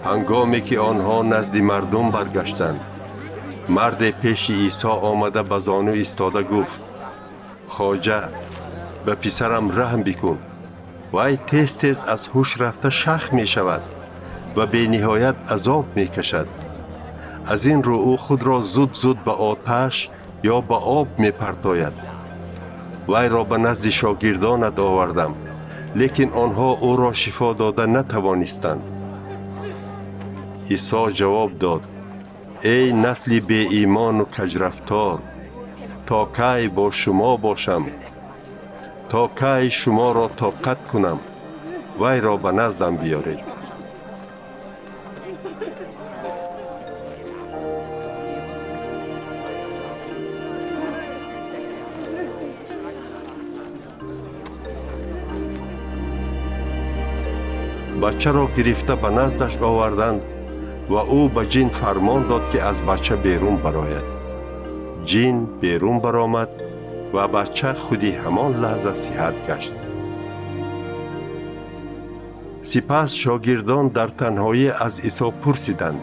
هنگامی که آنها نزد مردم برگشتند، مرد پیش عیسی آمده به زانو ایستاده گفت: خواجه، به پسرم رحم بکن. وی تیز تیز از هوش رفته شخ می شود و به نهایت عذاب می کشد. از این رو او خود را زود زود به آتش یا به آب می پرتاید. وی را به نزد شاگردانت آوردم، لیکن آنها او را شفا داده نتوانستند. عیسی جواب داد: ای نسل بی ایمان و کجرفتار، تا کی با شما باشم؟ تا کی شما را طاقت کنم؟ وی را به نزدم بیارید. بچه را گرفته به نزدش آوردند و او به جن فرمان داد که از بچه بیرون برآید. جن بیرون برآمد و بچه خودی همان لحظه صحت گشت. سپس شاگردان در تنهایی از عیسی پرسیدند: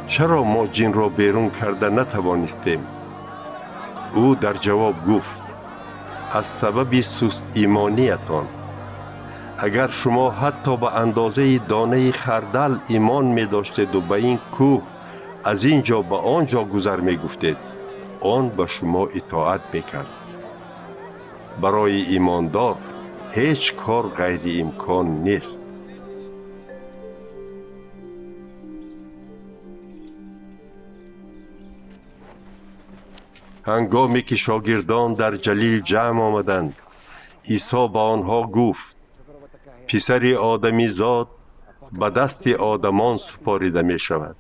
چرا ما جن را بیرون کرده نتوانستیم؟ او در جواب گفت: از سبب سست ایمانیتان. اگر شما حتی به اندازه دانه خردل ایمان می داشتید و به این کوه از اینجا به آنجا گذر می گفتید، آن به شما اطاعت می کرد. برای ایماندار هیچ کار غیر امکان نیست. هنگامی که شاگردان در جلیل جمع آمدند، عیسی به آنها گفت: پسر آدمی زاد به دست آدمان سپاریده می شود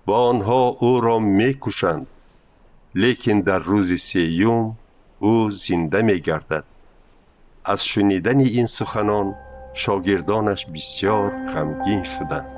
و آنها او را می کشند، لیکن در روز سیوم او زنده می گردد. از شنیدن این سخنان شاگردانش بسیار غمگین شدند.